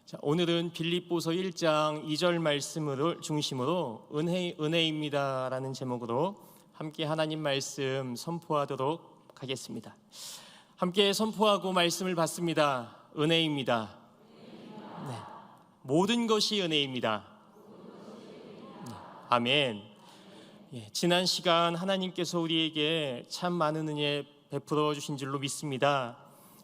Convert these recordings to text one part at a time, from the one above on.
자, 오늘은 빌립보서 1장 2절 말씀을 중심으로 은혜입니다라는 제목으로 함께 하나님 말씀 선포하도록 하겠습니다. 함께 선포하고 말씀을 받습니다. 은혜입니다. 네. 모든 것이 은혜입니다. 네. 아멘. 지난 시간 하나님께서 우리에게 참 많은 은혜 베풀어 주신 줄로 믿습니다.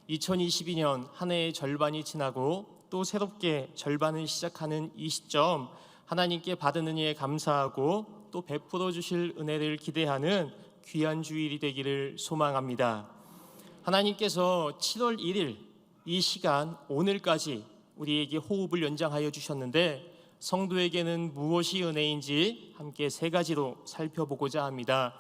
2022년 한 해의 절반이 지나고 또 새롭게 절반을 시작하는 이 시점, 하나님께 받은 은혜에 감사하고 또 베풀어 주실 은혜를 기대하는 귀한 주일이 되기를 소망합니다. 하나님께서 7월 1일 이 시간 오늘까지 우리에게 호흡을 연장하여 주셨는데, 성도에게는 무엇이 은혜인지 함께 세 가지로 살펴보고자 합니다.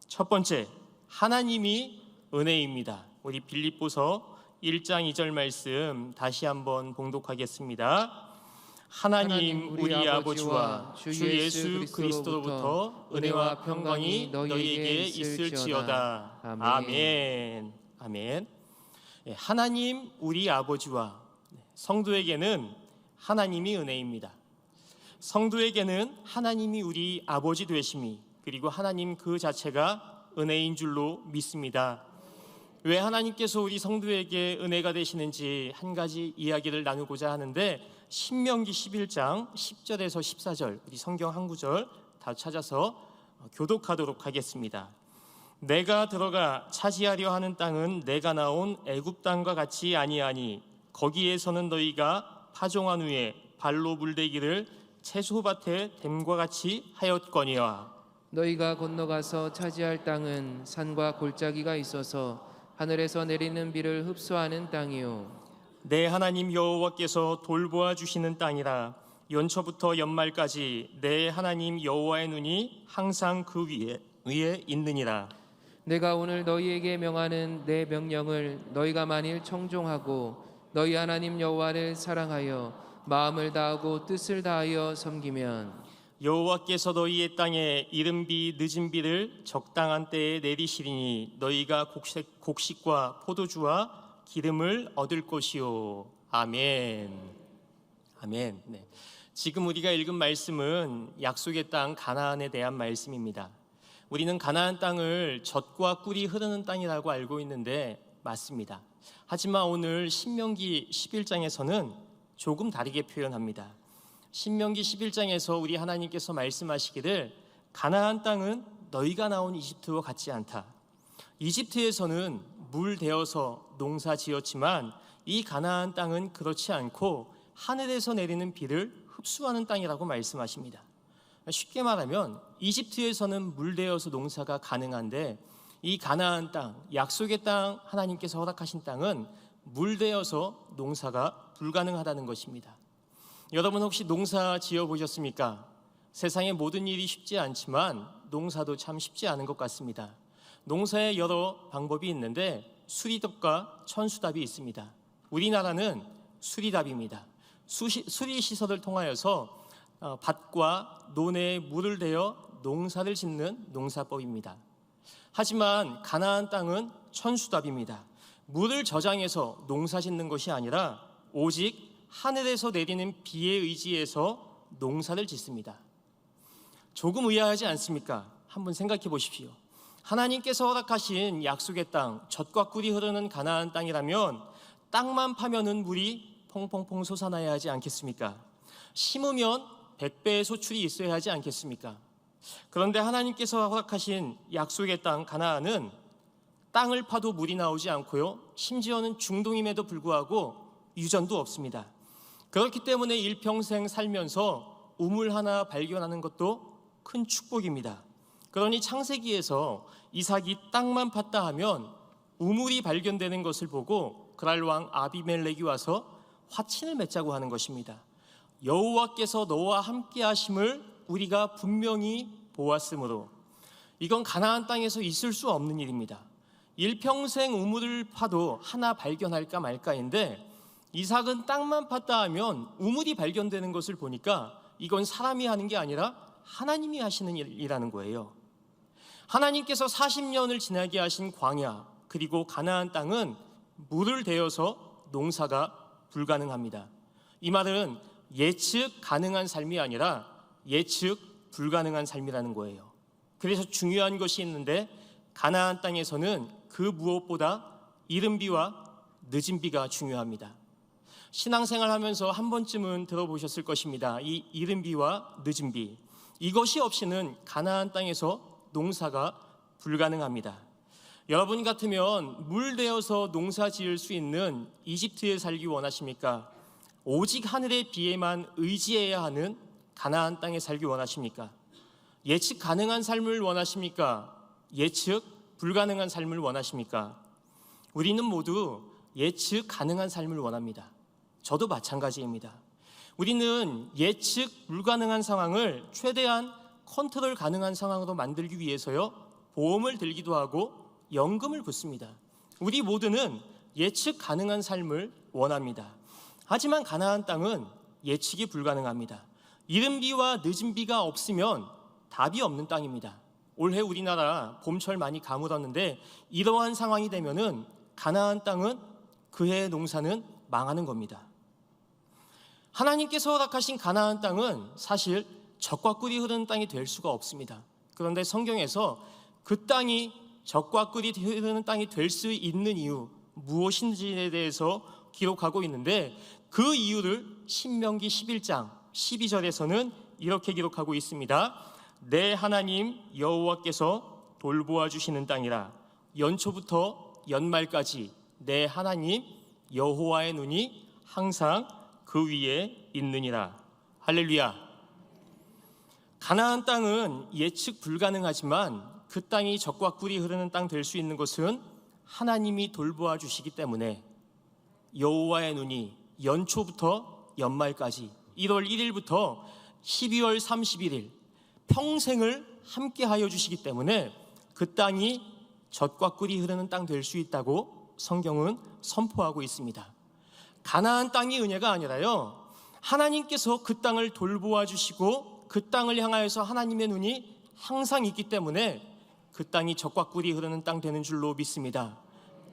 첫 번째, 하나님이 은혜입니다. 우리 빌립보서 1장 2절 말씀 다시 한번 봉독하겠습니다. 하나님 우리 아버지와 주 예수 그리스도로부터 은혜와 평강이 너희에게 있을지어다. 아멘. 아멘. 하나님 우리 아버지와, 성도에게는 하나님이 은혜입니다. 성도에게는 하나님이 우리 아버지 되심이, 그리고 하나님 그 자체가 은혜인 줄로 믿습니다. 왜 하나님께서 우리 성도에게 은혜가 되시는지 한 가지 이야기를 나누고자 하는데, 신명기 11장 10절에서 14절 우리 성경 한 구절 다 찾아서 교독하도록 하겠습니다. 내가 들어가 차지하려 하는 땅은 내가 나온 애굽 땅과 같이 아니하니 거기에서는 너희가 파종한 후에 발로 물대기를 채소밭에 댐과 같이 하였거니와, 너희가 건너가서 차지할 땅은 산과 골짜기가 있어서 하늘에서 내리는 비를 흡수하는 땅이요, 내 하나님 여호와께서 돌보아 주시는 땅이라. 연초부터 연말까지 내 하나님 여호와의 눈이 항상 그 위에 있느니라. 내가 오늘 너희에게 명하는 내 명령을 너희가 만일 청종하고 너희 하나님 여호와를 사랑하여 마음을 다하고 뜻을 다하여 섬기면 여호와께서 너희의 땅에 이른 비 늦은 비를 적당한 때에 내리시리니 너희가 곡식과 포도주와 기름을 얻을 것이요. 아멘. 아멘. 네. 지금 우리가 읽은 말씀은 약속의 땅 가나안에 대한 말씀입니다. 우리는 가나안 땅을 젖과 꿀이 흐르는 땅이라고 알고 있는데 맞습니다. 하지만 오늘 신명기 11장에서는 조금 다르게 표현합니다. 신명기 11장에서 우리 하나님께서 말씀하시기를 가나안 땅은 너희가 나온 이집트와 같지 않다. 이집트에서는 물 대어서 농사 지었지만 이 가나안 땅은 그렇지 않고 하늘에서 내리는 비를 흡수하는 땅이라고 말씀하십니다. 쉽게 말하면 이집트에서는 물 대어서 농사가 가능한데, 이 가나안 땅, 약속의 땅, 하나님께서 허락하신 땅은 물 대어서 농사가 불가능하다는 것입니다. 여러분 혹시 농사 지어 보셨습니까? 세상의 모든 일이 쉽지 않지만 농사도 참 쉽지 않은 것 같습니다. 농사에 여러 방법이 있는데 수리답과 천수답이 있습니다. 우리나라는 수리답입니다. 수리시설을 통하여서 밭과 논에 물을 대어 농사를 짓는 농사법입니다. 하지만 가나안 땅은 천수답입니다. 물을 저장해서 농사 짓는 것이 아니라 오직 하늘에서 내리는 비에 의지해서 농사를 짓습니다. 조금 의아하지 않습니까? 한번 생각해 보십시오. 하나님께서 허락하신 약속의 땅, 젖과 꿀이 흐르는 가나안 땅이라면 땅만 파면은 물이 퐁퐁퐁 솟아나야 하지 않겠습니까? 심으면 100배의 소출이 있어야 하지 않겠습니까? 그런데 하나님께서 허락하신 약속의 땅 가나안은 땅을 파도 물이 나오지 않고요, 심지어는 중동임에도 불구하고 유전도 없습니다. 그렇기 때문에 일평생 살면서 우물 하나 발견하는 것도 큰 축복입니다. 그러니 창세기에서 이삭이 땅만 팠다 하면 우물이 발견되는 것을 보고 그랄 왕 아비멜렉이 와서 화친을 맺자고 하는 것입니다. 여호와께서 너와 함께 하심을 우리가 분명히 보았으므로. 이건 가나안 땅에서 있을 수 없는 일입니다. 일평생 우물을 파도 하나 발견할까 말까인데, 이삭은 땅만 팠다 하면 우물이 발견되는 것을 보니까 이건 사람이 하는 게 아니라 하나님이 하시는 일이라는 거예요. 하나님께서 40년을 지나게 하신 광야, 그리고 가나안 땅은 물을 대어서 농사가 불가능합니다. 이 말은 예측 가능한 삶이 아니라 예측 불가능한 삶이라는 거예요. 그래서 중요한 것이 있는데 가나안 땅에서는 그 무엇보다 이른 비와 늦은 비가 중요합니다. 신앙생활 하면서 한 번쯤은 들어보셨을 것입니다. 이 이른 비와 늦은 비, 이것이 없이는 가나안 땅에서 농사가 불가능합니다. 여러분 같으면 물 대어서 농사 지을 수 있는 이집트에 살기 원하십니까? 오직 하늘의 비에만 의지해야 하는 가나안 땅에 살기 원하십니까? 예측 가능한 삶을 원하십니까? 예측 불가능한 삶을 원하십니까? 우리는 모두 예측 가능한 삶을 원합니다. 저도 마찬가지입니다. 우리는 예측 불가능한 상황을 최대한 컨트롤 가능한 상황으로 만들기 위해서요, 보험을 들기도 하고 연금을 붓습니다. 우리 모두는 예측 가능한 삶을 원합니다. 하지만 가나안 땅은 예측이 불가능합니다. 이른 비와 늦은 비가 없으면 답이 없는 땅입니다. 올해 우리나라 봄철 많이 가물었는데 이러한 상황이 되면은 가나안 땅은 그해의 농사는 망하는 겁니다. 하나님께서 허락하신 가나안 땅은 사실 젖과 꿀이 흐르는 땅이 될 수가 없습니다. 그런데 성경에서 그 땅이 젖과 꿀이 흐르는 땅이 될 수 있는 이유 무엇인지에 대해서 기록하고 있는데 그 이유를 신명기 11장 12절에서는 이렇게 기록하고 있습니다. 내 하나님 여호와께서 돌보아 주시는 땅이라 연초부터 연말까지 내 하나님 여호와의 눈이 항상 그 위에 있느니라. 할렐루야. 가나안 땅은 예측 불가능하지만 그 땅이 젖과 꿀이 흐르는 땅 될 수 있는 것은 하나님이 돌보아 주시기 때문에 여호와의 눈이 연초부터 연말까지 1월 1일부터 12월 31일 평생을 함께하여 주시기 때문에 그 땅이 젖과 꿀이 흐르는 땅 될 수 있다고 성경은 선포하고 있습니다. 가나안 땅이 은혜가 아니라요, 하나님께서 그 땅을 돌보아 주시고 그 땅을 향하여서 하나님의 눈이 항상 있기 때문에 그 땅이 젖과 꿀이 흐르는 땅 되는 줄로 믿습니다.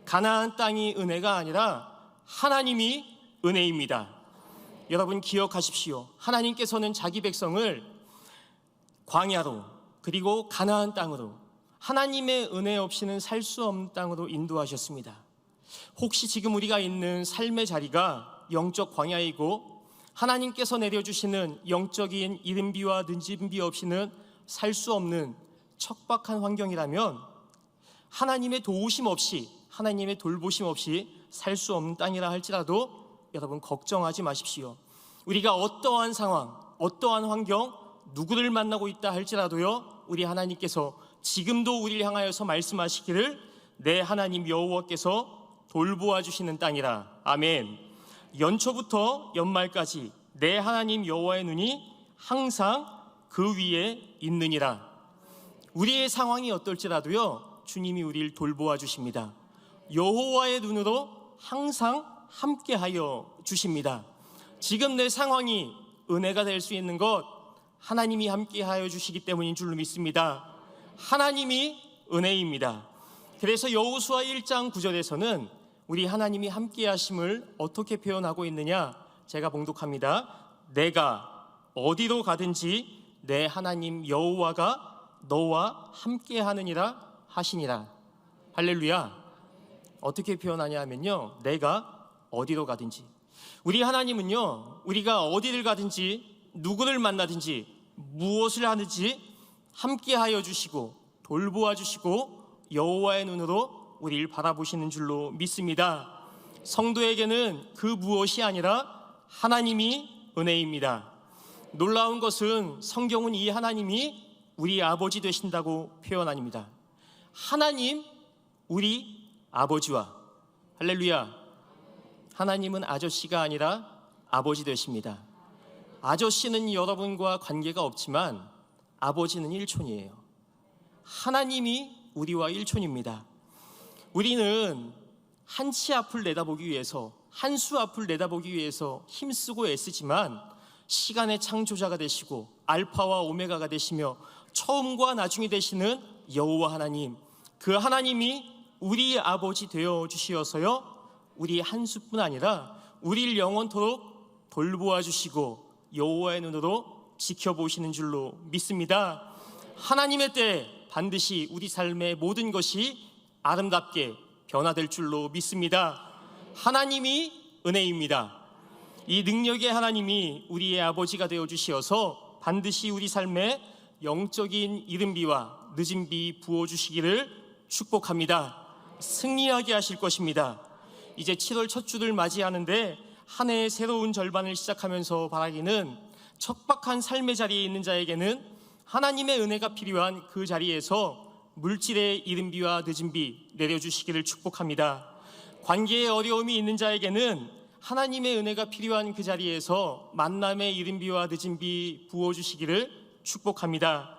가나안 땅이 은혜가 아니라 하나님이 은혜입니다. 여러분 기억하십시오. 하나님께서는 자기 백성을 광야로 그리고 가나안 땅으로 하나님의 은혜 없이는 살 수 없는 땅으로 인도하셨습니다. 혹시 지금 우리가 있는 삶의 자리가 영적 광야이고 하나님께서 내려주시는 영적인 이른 비와 늦은 비 없이는 살 수 없는 척박한 환경이라면 하나님의 도우심 없이 하나님의 돌보심 없이 살 수 없는 땅이라 할지라도 여러분 걱정하지 마십시오. 우리가 어떠한 상황, 어떠한 환경, 누구를 만나고 있다 할지라도요, 우리 하나님께서 지금도 우리를 향하여서 말씀하시기를 내 하나님 여호와께서 돌보아 주시는 땅이라. 아멘. 연초부터 연말까지 내 하나님 여호와의 눈이 항상 그 위에 있느니라. 우리의 상황이 어떨지라도요, 주님이 우리를 돌보아 주십니다. 여호와의 눈으로 항상 함께하여 주십니다. 지금 내 상황이 은혜가 될 수 있는 것 하나님이 함께하여 주시기 때문인 줄로 믿습니다. 하나님이 은혜입니다. 그래서 여호수아 1장 9절에서는 우리 하나님이 함께하심을 어떻게 표현하고 있느냐, 제가 봉독합니다. 내가 어디로 가든지 내 하나님 여호와가 너와 함께하느니라 하시니라. 할렐루야. 어떻게 표현하냐 하면요, 내가 어디로 가든지, 우리 하나님은요, 우리가 어디를 가든지 누구를 만나든지 무엇을 하든지 함께하여 주시고 돌보아 주시고 여호와의 눈으로 우리를 바라보시는 줄로 믿습니다. 성도에게는 그 무엇이 아니라 하나님이 은혜입니다. 놀라운 것은 성경은 이 하나님이 우리 아버지 되신다고 표현합니다. 하나님, 우리 아버지와, 할렐루야, 하나님은 아저씨가 아니라 아버지 되십니다. 아저씨는 여러분과 관계가 없지만 아버지는 일촌이에요. 하나님이 우리와 일촌입니다. 우리는 한 치 앞을 내다보기 위해서, 한 수 앞을 내다보기 위해서 힘쓰고 애쓰지만 시간의 창조자가 되시고 알파와 오메가가 되시며 처음과 나중이 되시는 여호와 하나님, 그 하나님이 우리 아버지 되어 주시어서요, 우리 한 수뿐 아니라 우리를 영원토록 돌보아 주시고 여호와의 눈으로 지켜보시는 줄로 믿습니다. 하나님의 때에 반드시 우리 삶의 모든 것이 아름답게 변화될 줄로 믿습니다. 하나님이 은혜입니다. 이 능력의 하나님이 우리의 아버지가 되어 주시어서 반드시 우리 삶에 영적인 이른비와 늦은비 부어주시기를 축복합니다. 승리하게 하실 것입니다. 이제 7월 첫 주를 맞이하는데 한 해의 새로운 절반을 시작하면서 바라기는 척박한 삶의 자리에 있는 자에게는 하나님의 은혜가 필요한 그 자리에서 물질의 이른비와 늦은비 내려주시기를 축복합니다. 관계에 어려움이 있는 자에게는 하나님의 은혜가 필요한 그 자리에서 만남의 이른비와 늦은비 부어주시기를 축복합니다.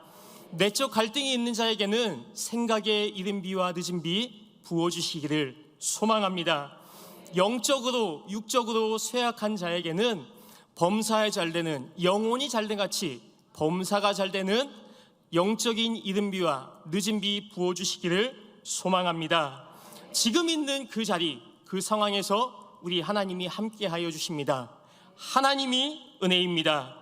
내적 갈등이 있는 자에게는 생각의 이른비와 늦은비 부어주시기를 소망합니다. 영적으로 육적으로 쇠약한 자에게는 범사에 잘되는 영혼이 잘된 같이 범사가 잘되는 영적인 이른비와 늦은비 부어주시기를 소망합니다. 지금 있는 그 자리 그 상황에서 우리 하나님이 함께하여 주십니다. 하나님이 은혜입니다.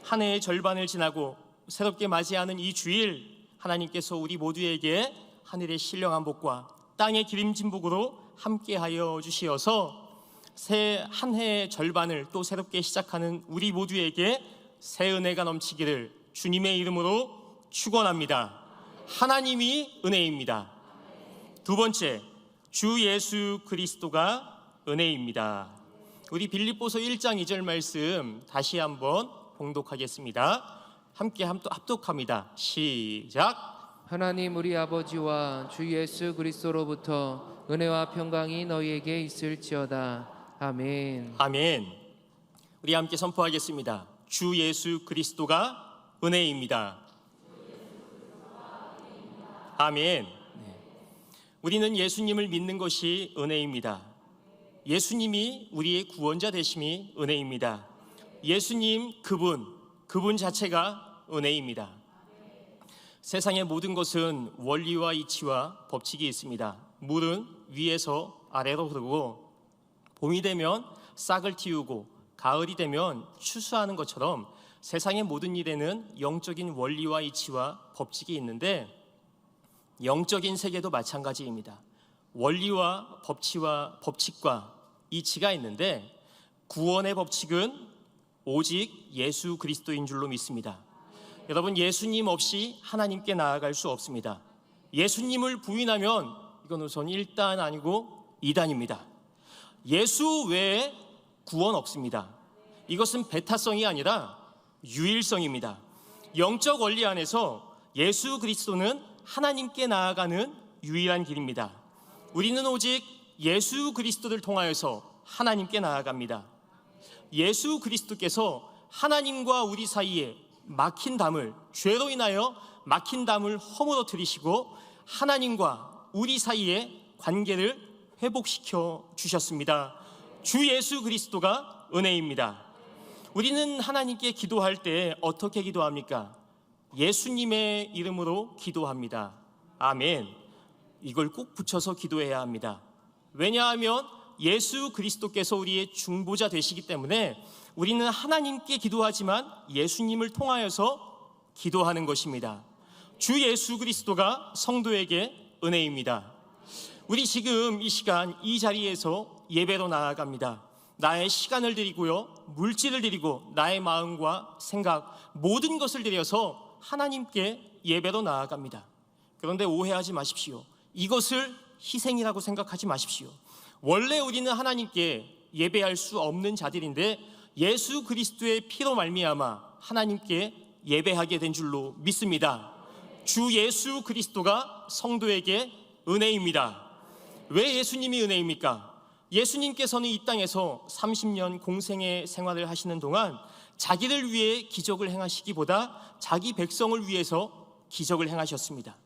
한 해의 절반을 지나고 새롭게 맞이하는 이 주일 하나님께서 우리 모두에게 하늘의 신령한 복과 땅의 기름진 복으로 함께하여 주시어서 새 한 해의 절반을 또 새롭게 시작하는 우리 모두에게 새 은혜가 넘치기를 주님의 이름으로 축원합니다. 하나님이 은혜입니다. 두 번째, 주 예수 그리스도가 은혜입니다. 우리 빌립보서 1장 2절 말씀 다시 한번 봉독하겠습니다. 함께 합독합니다. 시작. 하나님 우리 아버지와 주 예수 그리스도로부터 은혜와 평강이 너희에게 있을지어다. 아멘. 아멘. 우리 함께 선포하겠습니다. 주 예수 그리스도가 은혜입니다. 아멘. 우리는 예수님을 믿는 것이 은혜입니다. 예수님이 우리의 구원자 되심이 은혜입니다. 예수님 그분 자체가 은혜입니다. 세상의 모든 것은 원리와 이치와 법칙이 있습니다. 물은 위에서 아래로 흐르고 봄이 되면 싹을 틔우고 가을이 되면 추수하는 것처럼 세상의 모든 일에는 영적인 원리와 이치와 법칙이 있는데 영적인 세계도 마찬가지입니다. 원리와 법칙과 이치가 있는데 구원의 법칙은 오직 예수 그리스도인 줄로 믿습니다. 여러분, 예수님 없이 하나님께 나아갈 수 없습니다. 예수님을 부인하면 이건 우선 1단 아니고 2단입니다. 예수 외에 구원 없습니다. 이것은 배타성이 아니라 유일성입니다. 영적 원리 안에서 예수 그리스도는 하나님께 나아가는 유일한 길입니다. 우리는 오직 예수 그리스도를 통하여서 하나님께 나아갑니다. 예수 그리스도께서 하나님과 우리 사이에 막힌 담을, 죄로 인하여 막힌 담을 허물어뜨리시고 하나님과 우리 사이에 관계를 회복시켜 주셨습니다. 주 예수 그리스도가 은혜입니다. 우리는 하나님께 기도할 때 어떻게 기도합니까? 예수님의 이름으로 기도합니다. 아멘. 이걸 꼭 붙여서 기도해야 합니다. 왜냐하면 예수 그리스도께서 우리의 중보자 되시기 때문에 우리는 하나님께 기도하지만 예수님을 통하여서 기도하는 것입니다. 주 예수 그리스도가 성도에게 은혜입니다. 우리 지금 이 시간 이 자리에서 예배로 나아갑니다. 나의 시간을 드리고요, 물질을 드리고 나의 마음과 생각 모든 것을 드려서 하나님께 예배로 나아갑니다. 그런데 오해하지 마십시오. 이것을 희생이라고 생각하지 마십시오. 원래 우리는 하나님께 예배할 수 없는 자들인데 예수 그리스도의 피로 말미암아 하나님께 예배하게 된 줄로 믿습니다. 주 예수 그리스도가 성도에게 은혜입니다. 왜 예수님이 은혜입니까? 예수님께서는 이 땅에서 30년 공생의 생활을 하시는 동안 자기를 위해 기적을 행하시기보다 자기 백성을 위해서 기적을 행하셨습니다.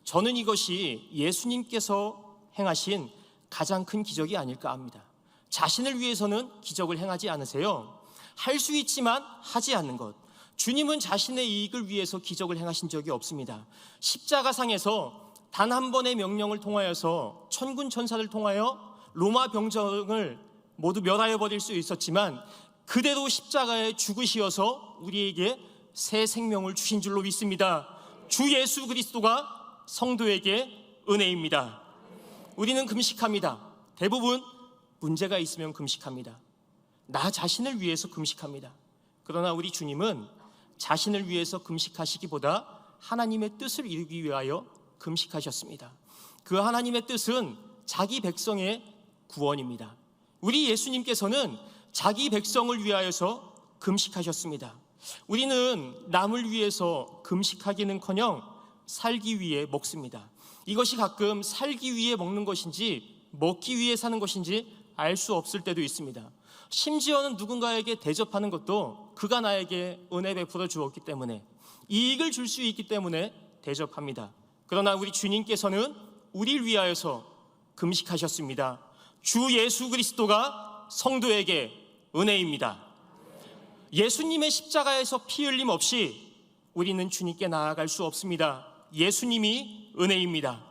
저는 이것이 예수님께서 행하신 가장 큰 기적이 아닐까 합니다. 자신을 위해서는 기적을 행하지 않으세요. 할 수 있지만 하지 않는 것. 주님은 자신의 이익을 위해서 기적을 행하신 적이 없습니다. 십자가상에서 단 한 번의 명령을 통하여서 천군 천사를 통하여 로마 병정을 모두 멸하여 버릴 수 있었지만 그대로 십자가에 죽으시어서 우리에게 새 생명을 주신 줄로 믿습니다. 주 예수 그리스도가 성도에게 은혜입니다. 우리는 금식합니다. 대부분 문제가 있으면 금식합니다. 나 자신을 위해서 금식합니다. 그러나 우리 주님은 자신을 위해서 금식하시기보다 하나님의 뜻을 이루기 위하여 금식하셨습니다. 그 하나님의 뜻은 자기 백성의 구원입니다. 우리 예수님께서는 자기 백성을 위하여서 금식하셨습니다. 우리는 남을 위해서 금식하기는커녕 살기 위해 먹습니다. 이것이 가끔 살기 위해 먹는 것인지 먹기 위해 사는 것인지 알 수 없을 때도 있습니다. 심지어는 누군가에게 대접하는 것도 그가 나에게 은혜 베풀어 주었기 때문에, 이익을 줄 수 있기 때문에 대접합니다. 그러나 우리 주님께서는 우리를 위하여서 금식하셨습니다. 주 예수 그리스도가 성도에게 은혜입니다. 예수님의 십자가에서 피 흘림 없이 우리는 주님께 나아갈 수 없습니다. 예수님이 은혜입니다.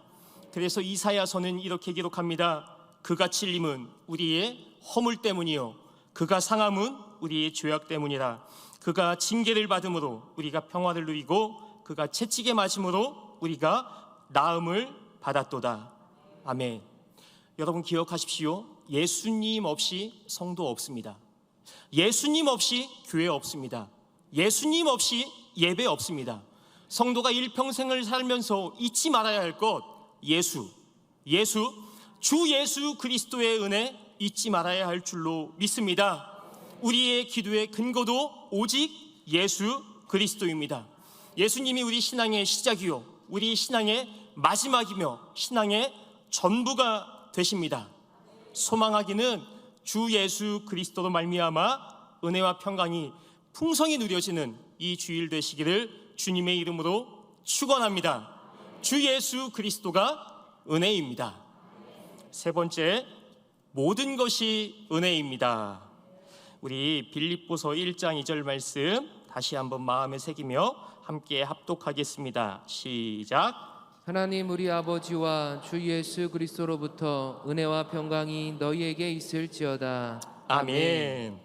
그래서 이사야서는 이렇게 기록합니다. 그가 찔림은 우리의 허물 때문이요 그가 상함은 우리의 죄악 때문이라. 그가 징계를 받음으로 우리가 평화를 누리고 그가 채찍에 맞음으로 우리가 나음을 받았도다. 아멘. 여러분 기억하십시오. 예수님 없이 성도 없습니다. 예수님 없이 교회 없습니다. 예수님 없이 예배 없습니다. 성도가 일평생을 살면서 잊지 말아야 할 것, 주 예수 그리스도의 은혜 잊지 말아야 할 줄로 믿습니다. 우리의 기도의 근거도 오직 예수 그리스도입니다. 예수님이 우리 신앙의 시작이요 우리 신앙의 마지막이며 신앙의 전부가 되십니다. 소망하기는 주 예수 그리스도로 말미암아 은혜와 평강이 풍성히 누려지는 이 주일 되시기를 주님의 이름으로 축원합니다. 주 예수 그리스도가 은혜입니다. 세 번째, 모든 것이 은혜입니다. 우리 빌립보서 1장 2절 말씀 다시 한번 마음에 새기며 함께 합독하겠습니다. 시작. 하나님 우리 아버지와 주 예수 그리스도로부터 은혜와 평강이 너희에게 있을지어다. 아멘.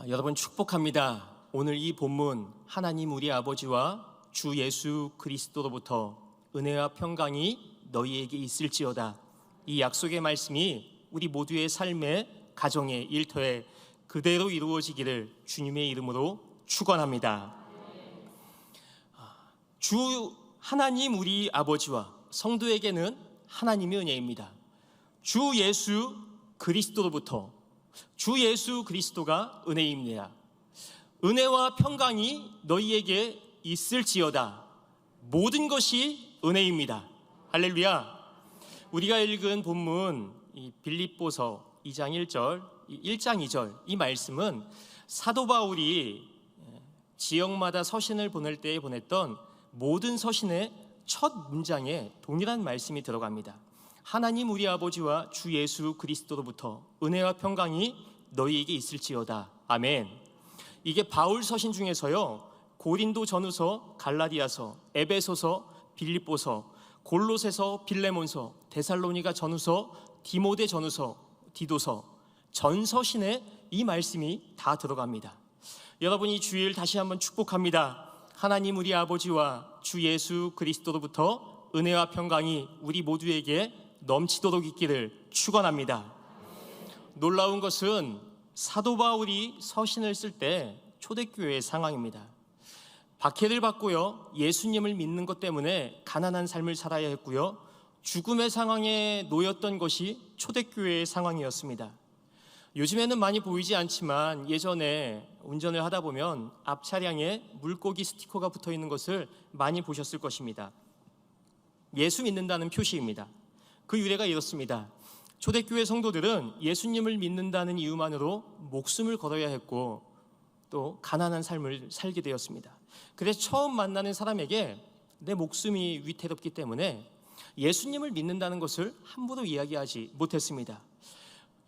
여러분 축복합니다. 오늘 이 본문 하나님 우리 아버지와 주 예수 그리스도로부터 은혜와 평강이 너희에게 있을지어다. 이 약속의 말씀이 우리 모두의 삶의 가정의 일터에 그대로 이루어지기를 주님의 이름으로 축원합니다. 주 하나님 우리 아버지와 성도에게는 하나님의 은혜입니다. 주 예수 그리스도로부터 주 예수 그리스도가 은혜입니다. 은혜와 평강이 너희에게 있을지어다. 모든 것이 은혜입니다. 할렐루야. 우리가 읽은 본문 이 빌립보서 2장 1절, 1장 2절 이 말씀은 사도 바울이 지역마다 서신을 보낼 때에 보냈던 모든 서신의 첫 문장에 동일한 말씀이 들어갑니다. 하나님 우리 아버지와 주 예수 그리스도로부터 은혜와 평강이 너희에게 있을지어다. 아멘. 이게 바울 서신 중에서요 고린도 전후서, 갈라디아서, 에베소서, 빌립보서, 골로새서, 빌레몬서, 데살로니가 전후서, 디모데 전후서, 디도서 전 서신에 이 말씀이 다 들어갑니다. 여러분 이 주일 다시 한번 축복합니다. 하나님 우리 아버지와 주 예수 그리스도로부터 은혜와 평강이 우리 모두에게 넘치도록 있기를 축원합니다. 놀라운 것은 사도 바울이 서신을 쓸 때 초대교회의 상황입니다. 박해를 받고요 예수님을 믿는 것 때문에 가난한 삶을 살아야 했고요 죽음의 상황에 놓였던 것이 초대교회의 상황이었습니다. 요즘에는 많이 보이지 않지만 예전에 운전을 하다 보면 앞 차량에 물고기 스티커가 붙어 있는 것을 많이 보셨을 것입니다. 예수 믿는다는 표시입니다. 그 유래가 이렇습니다. 초대교회 성도들은 예수님을 믿는다는 이유만으로 목숨을 걸어야 했고 또 가난한 삶을 살게 되었습니다. 그래서 처음 만나는 사람에게 내 목숨이 위태롭기 때문에 예수님을 믿는다는 것을 함부로 이야기하지 못했습니다.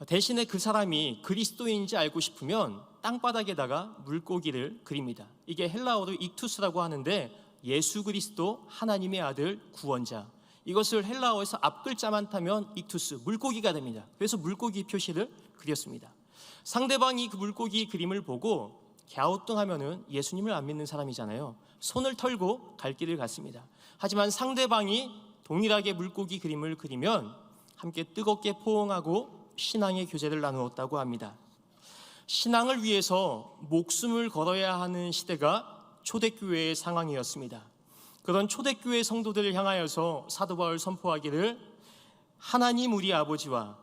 대신에 그 사람이 그리스도인지 알고 싶으면 땅바닥에다가 물고기를 그립니다. 이게 헬라어로 익투스라고 하는데 예수 그리스도 하나님의 아들 구원자, 이것을 헬라어에서 앞글자만 타면 익투스, 물고기가 됩니다. 그래서 물고기 표시를 그렸습니다. 상대방이 그 물고기 그림을 보고 갸우뚱하면은 예수님을 안 믿는 사람이잖아요. 손을 털고 갈 길을 갔습니다. 하지만 상대방이 동일하게 물고기 그림을 그리면 함께 뜨겁게 포옹하고 신앙의 교제를 나누었다고 합니다. 신앙을 위해서 목숨을 걸어야 하는 시대가 초대교회의 상황이었습니다. 그런 초대교회 성도들을 향하여서 사도 바울 선포하기를 하나님 우리 아버지와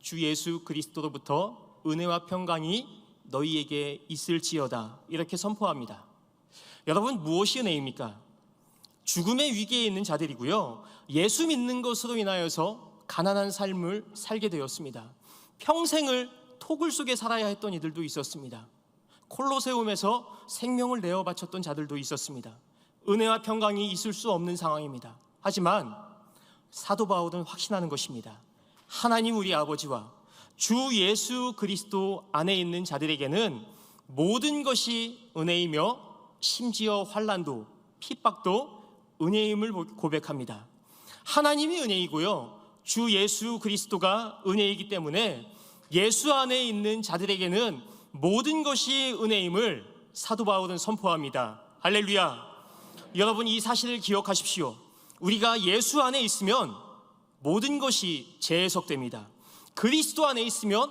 주 예수 그리스도로부터 은혜와 평강이 너희에게 있을지어다, 이렇게 선포합니다. 여러분, 무엇이 은혜입니까? 죽음의 위기에 있는 자들이고요, 예수 믿는 것으로 인하여서 가난한 삶을 살게 되었습니다. 평생을 토굴 속에 살아야 했던 이들도 있었습니다. 콜로세움에서 생명을 내어 바쳤던 자들도 있었습니다. 은혜와 평강이 있을 수 없는 상황입니다. 하지만 사도 바울은 확신하는 것입니다. 하나님 우리 아버지와 주 예수 그리스도 안에 있는 자들에게는 모든 것이 은혜이며 심지어 환난도 핍박도 은혜임을 고백합니다. 하나님이 은혜이고요, 주 예수 그리스도가 은혜이기 때문에 예수 안에 있는 자들에게는 모든 것이 은혜임을 사도 바울은 선포합니다. 할렐루야. 여러분, 이 사실을 기억하십시오. 우리가 예수 안에 있으면 모든 것이 재해석됩니다. 그리스도 안에 있으면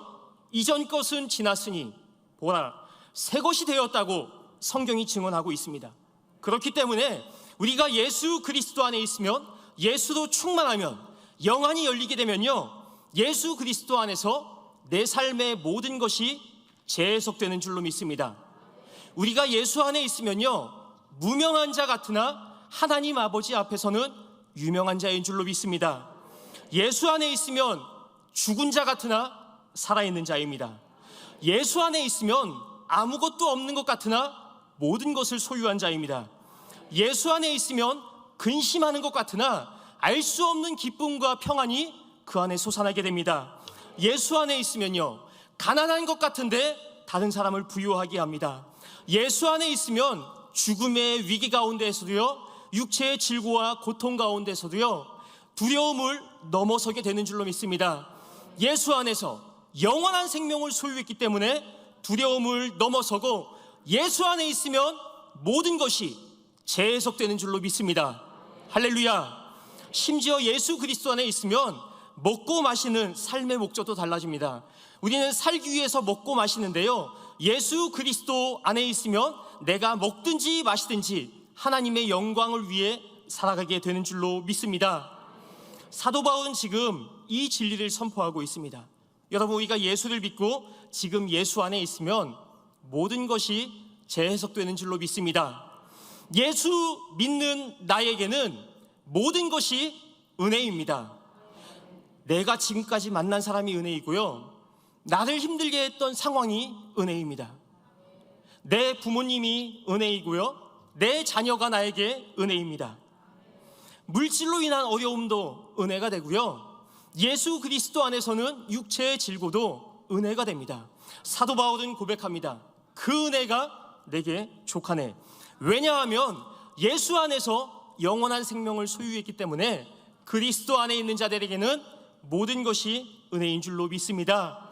이전 것은 지났으니 보라 새 것이 되었다고 성경이 증언하고 있습니다. 그렇기 때문에 우리가 예수 그리스도 안에 있으면, 예수로 충만하면, 영안이 열리게 되면요, 예수 그리스도 안에서 내 삶의 모든 것이 재해석되는 줄로 믿습니다. 우리가 예수 안에 있으면요, 무명한 자 같으나 하나님 아버지 앞에서는 유명한 자인 줄로 믿습니다. 예수 안에 있으면 죽은 자 같으나 살아있는 자입니다. 예수 안에 있으면 아무것도 없는 것 같으나 모든 것을 소유한 자입니다. 예수 안에 있으면 근심하는 것 같으나 알 수 없는 기쁨과 평안이 그 안에 솟아나게 됩니다. 예수 안에 있으면요, 가난한 것 같은데 다른 사람을 부유하게 합니다. 예수 안에 있으면 죽음의 위기 가운데에서도요, 육체의 질고와 고통 가운데서도요, 두려움을 넘어서게 되는 줄로 믿습니다. 예수 안에서 영원한 생명을 소유했기 때문에 두려움을 넘어서고 예수 안에 있으면 모든 것이 재해석되는 줄로 믿습니다. 할렐루야. 심지어 예수 그리스도 안에 있으면 먹고 마시는 삶의 목적도 달라집니다. 우리는 살기 위해서 먹고 마시는데요, 예수 그리스도 안에 있으면 내가 먹든지 마시든지 하나님의 영광을 위해 살아가게 되는 줄로 믿습니다. 사도 바울은 지금 이 진리를 선포하고 있습니다. 여러분, 우리가 예수를 믿고 지금 예수 안에 있으면 모든 것이 재해석되는 줄로 믿습니다. 예수 믿는 나에게는 모든 것이 은혜입니다. 내가 지금까지 만난 사람이 은혜이고요, 나를 힘들게 했던 상황이 은혜입니다. 내 부모님이 은혜이고요, 내 자녀가 나에게 은혜입니다. 물질로 인한 어려움도 은혜가 되고요, 예수 그리스도 안에서는 육체의 질고도 은혜가 됩니다. 사도 바울은 고백합니다. 그 은혜가 내게 족하네. 왜냐하면 예수 안에서 영원한 생명을 소유했기 때문에 그리스도 안에 있는 자들에게는 모든 것이 은혜인 줄로 믿습니다.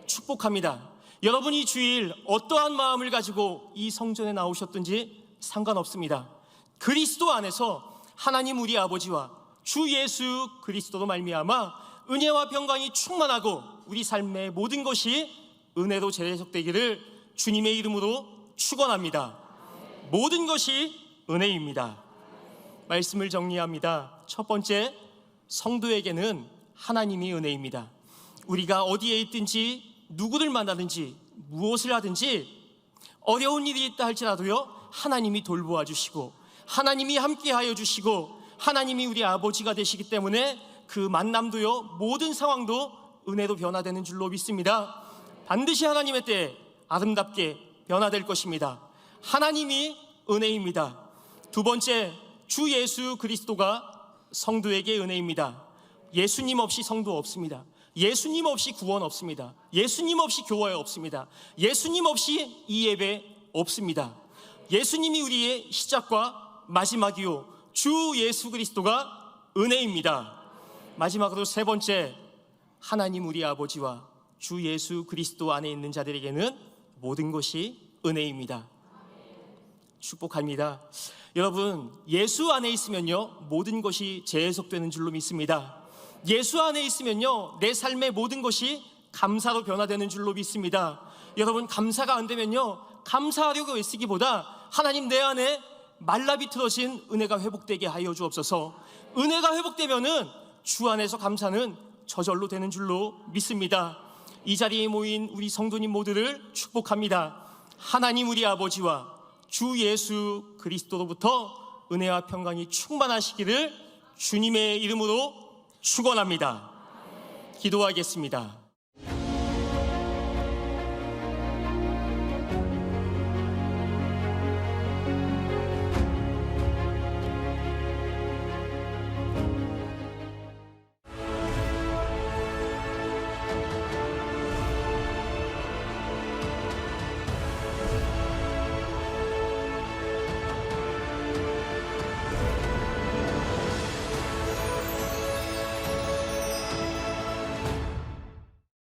축복합니다. 여러분이 주일 어떠한 마음을 가지고 이 성전에 나오셨든지 상관없습니다. 그리스도 안에서 하나님 우리 아버지와 주 예수 그리스도로 말미암아 은혜와 평강이 충만하고 우리 삶의 모든 것이 은혜로 재해석되기를 주님의 이름으로 축원합니다. 모든 것이 은혜입니다. 말씀을 정리합니다. 첫 번째, 성도에게는 하나님이 은혜입니다. 우리가 어디에 있든지 누구를 만나든지 무엇을 하든지 어려운 일이 있다 할지라도요, 하나님이 돌보아 주시고 하나님이 함께하여 주시고 하나님이 우리 아버지가 되시기 때문에 그 만남도요, 모든 상황도 은혜로 변화되는 줄로 믿습니다. 반드시 하나님의 때에 아름답게 변화될 것입니다. 하나님이 은혜입니다. 두 번째, 주 예수 그리스도가 성도에게 은혜입니다. 예수님 없이 성도 없습니다. 예수님 없이 구원 없습니다. 예수님 없이 교회 없습니다. 예수님 없이 이 예배 없습니다. 예수님이 우리의 시작과 마지막이요, 주 예수 그리스도가 은혜입니다. 마지막으로 세 번째, 하나님 우리 아버지와 주 예수 그리스도 안에 있는 자들에게는 모든 것이 은혜입니다. 축복합니다. 여러분, 예수 안에 있으면요 모든 것이 재해석되는 줄로 믿습니다. 예수 안에 있으면요 내 삶의 모든 것이 감사로 변화되는 줄로 믿습니다. 여러분, 감사가 안 되면요 감사하려고 애쓰기보다 하나님 내 안에 말라비틀어진 은혜가 회복되게 하여 주옵소서. 은혜가 회복되면은 주 안에서 감사는 저절로 되는 줄로 믿습니다. 이 자리에 모인 우리 성도님 모두를 축복합니다. 하나님 우리 아버지와 주 예수 그리스도로부터 은혜와 평강이 충만하시기를 주님의 이름으로 축원합니다. 기도하겠습니다.